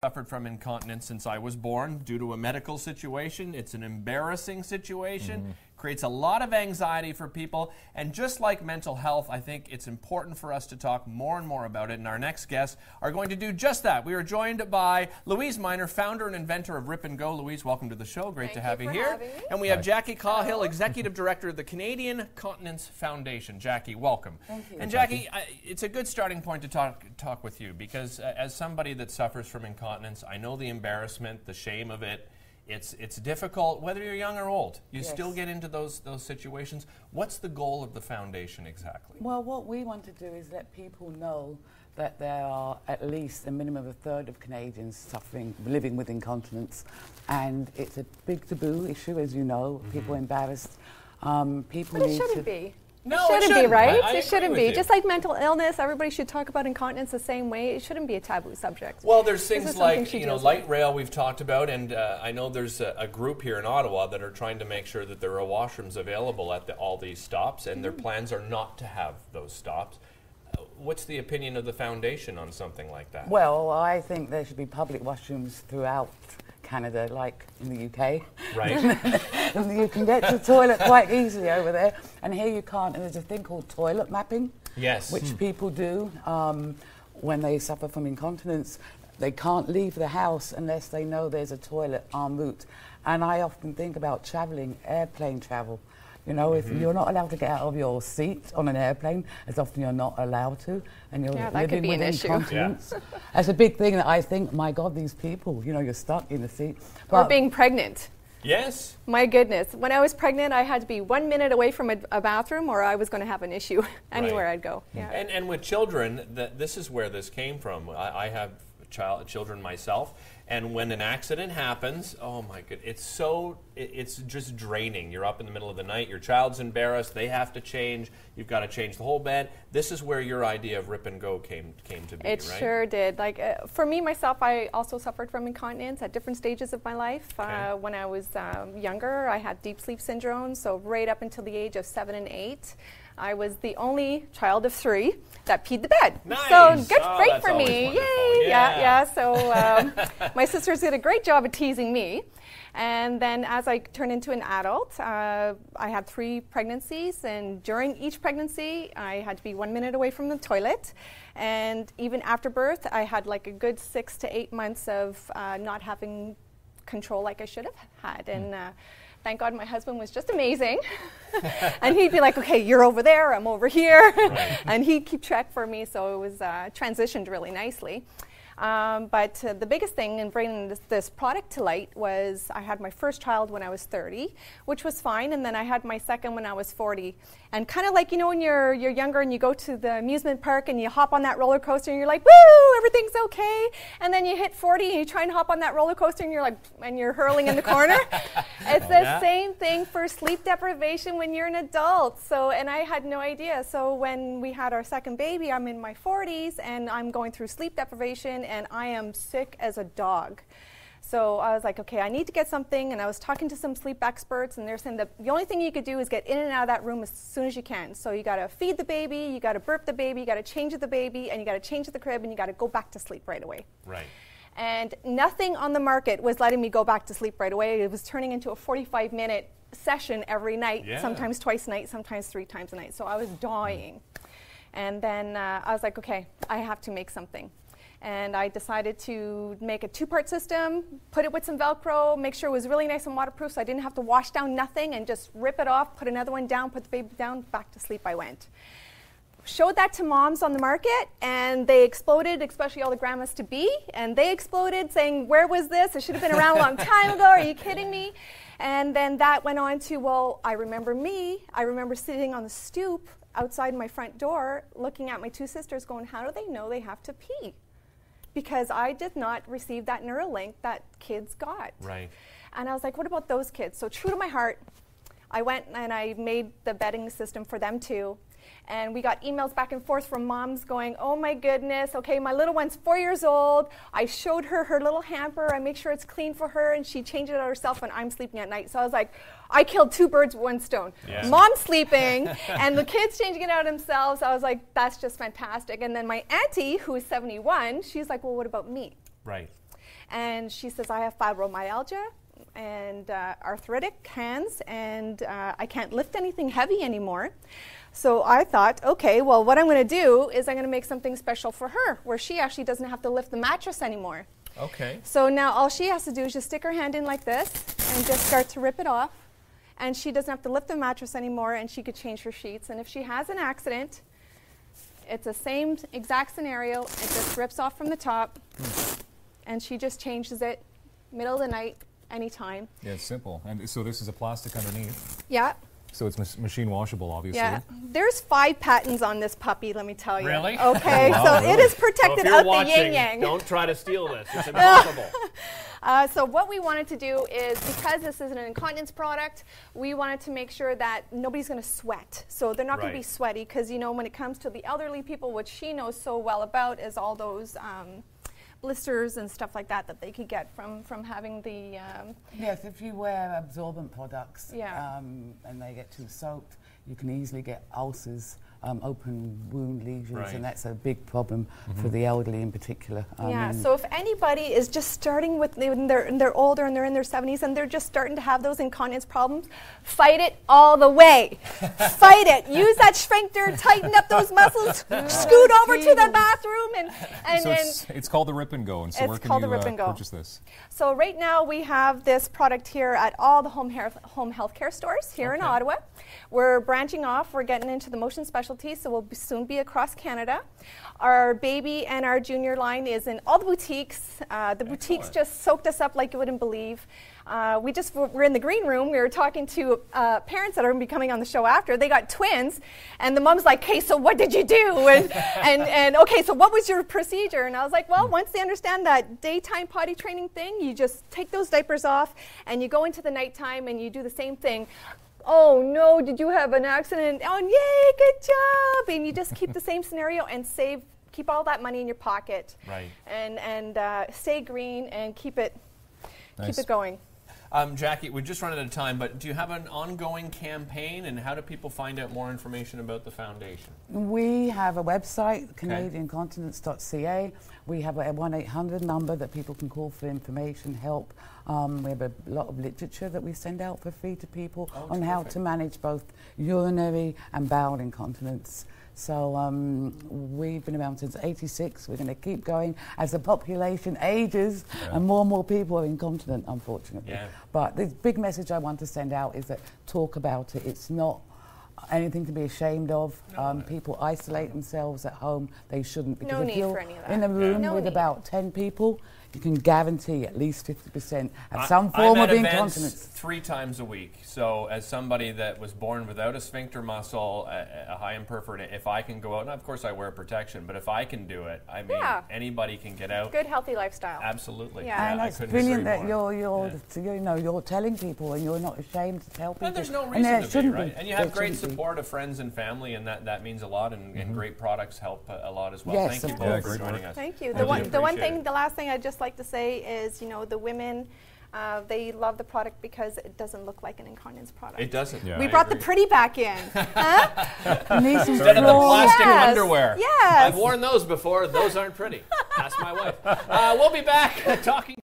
Suffered from incontinence since I was born due to a medical situation. It's an embarrassing situation, creates a lot of anxiety for people, and just like mental health, I think it's important for us to talk more and more about it, and our next guests are going to do just that. We are joined by Louise Miner, founder and inventor of Rip and Go. Louise, welcome to the show. Great to have you here. And we have Jackie Cahill, Executive Director of the Canadian Continence Foundation. Jackie, welcome. Thank you. And Jackie, it's a good starting point to talk with you because as somebody that suffers from incontinence, I know the embarrassment, the shame of it. It's difficult, whether you're young or old. You still get into those situations. What's the goal of the foundation exactly? Well, what we want to do is let people know that there are at least a minimum of a third of Canadians living with incontinence, and it's a big taboo issue, as you know. People are embarrassed. But it shouldn't be. No, it shouldn't be, right? It shouldn't be. Just like mental illness, everybody should talk about incontinence the same way. It shouldn't be a taboo subject. Well, there's things like, light rail we've talked about, and I know there's a group here in Ottawa that are trying to make sure that there are washrooms available at all these stops, and their plans are not to have those stops. What's the opinion of the foundation on something like that? Well, I think there should be public washrooms throughout Canada, like in the UK. Right. And you can get to the toilet quite easily over there, and here you can't. And there's a thing called toilet mapping, which people do when they suffer from incontinence. They can't leave the house unless they know there's a toilet en route. And I often think about traveling, airplane travel. You know, if you're not allowed to get out of your seat on an airplane, as often you're not allowed to, and you're living with incontinence. That's a big thing that I think, my God, these people, you know, you're stuck in the seat. Or being pregnant. Yes. My goodness. When I was pregnant, I had to be 1 minute away from a bathroom or I was going to have an issue anywhere I'd go. Yeah. And with children, this is where this came from. I have children myself, and when an accident happens, oh my goodness, it's just draining. You're up in the middle of the night, your child's embarrassed, they have to change, you've got to change the whole bed. This is where your idea of Rip and Go came to be, It sure did. Like for me, myself, I also suffered from incontinence at different stages of my life. When I was younger, I had deep sleep syndrome, so right up until the age of 7 and 8. I was the only child of 3 that peed the bed. Nice. So great for me. Yay. Yeah. So my sisters did a great job of teasing me. And then as I turned into an adult, I had 3 pregnancies. And during each pregnancy, I had to be 1 minute away from the toilet. And even after birth, I had like a good 6 to 8 months of not having control like I should have had. And thank God my husband was just amazing. And he'd be like, okay, you're over there, I'm over here. And he'd keep track for me, so it was transitioned really nicely. But the biggest thing in bringing this product to light was I had my first child when I was 30, which was fine, and then I had my second when I was 40. And kind of like, you know, when you're younger and you go to the amusement park and you hop on that roller coaster and you're like, woo, everything's okay. And then you hit 40 and you try and hop on that roller coaster and you're like, and you're hurling in the corner. It's the same thing for sleep deprivation when you're an adult. So, and I had no idea. So when we had our second baby, I'm in my 40s and I'm going through sleep deprivation and I am sick as a dog. So I was like, okay, I need to get something, and I was talking to some sleep experts, and they're saying that the only thing you could do is get in and out of that room as soon as you can. So you got to feed the baby, you got to burp the baby, you got to change the baby, and you got to change the crib, and you got to go back to sleep right away. Right. And nothing on the market was letting me go back to sleep right away. It was turning into a 45-minute session every night, sometimes twice a night, sometimes 3 times a night. So I was dying. And then I was like, okay, I have to make something. And I decided to make a 2-part system, put it with some Velcro, make sure it was really nice and waterproof so I didn't have to wash down nothing and just rip it off, put another one down, put the baby down, back to sleep I went. Showed that to moms on the market and they exploded, especially all the grandmas to be, and they exploded saying, where was this? It should have been around a long time ago, are you kidding me? And then that went on to, well, I remember sitting on the stoop outside my front door looking at my 2 sisters going, how do they know they have to pee? Because I did not receive that Neuralink that kids got. Right. And I was like, what about those kids? So true to my heart, I went and I made the bedding system for them too. And we got emails back and forth from moms going, oh my goodness, okay, my little one's 4 years old. I showed her her little hamper. I make sure it's clean for her, and she changed it out herself when I'm sleeping at night. So I was like, I killed 2 birds with 1 stone. Yeah. Mom sleeping, and the kids changing it out themselves. I was like, that's just fantastic. And then my auntie, who is 71, she's like, well, what about me? Right. And she says, I have fibromyalgia and arthritic hands, and I can't lift anything heavy anymore. So I thought, okay, well, what I'm going to do is I'm going to make something special for her, where she actually doesn't have to lift the mattress anymore. Okay. So now all she has to do is just stick her hand in like this and just start to rip it off. And she doesn't have to lift the mattress anymore, and she could change her sheets. And if she has an accident, it's the same exact scenario. It just rips off from the top, and she just changes it middle of the night, anytime. Yeah, it's simple. And so this is a plastic underneath. Yeah. So it's machine washable, obviously. Yeah. There's 5 patents on this puppy, let me tell you. Really? Okay, wow, so really? it is protected so out watching, the yin-yang. don't try to steal this. It's impossible. So what we wanted to do is, because this is an incontinence product, we wanted to make sure that nobody's going to sweat. So they're not going to be sweaty, because, you know, when it comes to the elderly people, what she knows so well about is all those blisters and stuff like that that they could get from having the... Yes, if you wear absorbent products and they get too soaked, you can easily get ulcers, open wound lesions, and that's a big problem for the elderly in particular. So if anybody is just starting with, when they're older and they're in their 70s and they're just starting to have those incontinence problems, fight it all the way. Fight it. Use that sphincter, tighten up those muscles, scoot over to the bathroom, and so it's called the Rip and Go, and so where can you purchase this? So right now we have this product here at all the home health care stores here in Ottawa. We're branching off. We're getting into the motion specialties, so we'll soon be across Canada. Our baby and our junior line is in all the boutiques. The boutiques just soaked us up like you wouldn't believe. We're in the green room. We were talking to parents that are going to be coming on the show after. They got twins, and the mom's like, "Hey, so what did you do?" And okay, so what was your procedure? And I was like, well, once they understand that daytime potty training thing, you just take those diapers off, and you go into the nighttime, and you do the same thing. Oh no, did you have an accident? Oh, yay, good job. And you just keep the same scenario and keep all that money in your pocket. Right. And stay green and keep it going. Jackie, we just run out of time, but do you have an ongoing campaign, and how do people find out more information about the foundation? We have a website, CanadianContinence.ca. We have a 1-800 number that people can call for information, help. We have a lot of literature that we send out for free to people on how to manage both urinary and bowel incontinence. So we've been around since '86. We're going to keep going as the population ages and more people are incontinent, unfortunately. Yeah. But the big message I want to send out is that talk about it. It's not anything to be ashamed of. People isolate themselves at home. They shouldn't. Because no if need you're for any of that. in a room with about 10 people, you can guarantee at least 50% have some form of incontinence. 3 times a week. So as somebody that was born without a sphincter muscle, a high imperforate, if I can go out, and of course I wear protection, but if I can do it, I mean, anybody can get out. Good, healthy lifestyle. Absolutely. Yeah. And it's brilliant that you're telling people and you're not ashamed to tell people. And there's no reason to be, right? And you have great support of friends and family, and that means a lot, and great products help a lot as well. Yes, Thank you both for joining us. Thank you. The last thing I'd just like to say is, you know, the women, they love the product because it doesn't look like an incontinence product. It doesn't. Yeah, we brought the pretty back in. Instead of the plastic underwear. Yes. I've worn those before. Those aren't pretty. Ask my wife. We'll be back talking.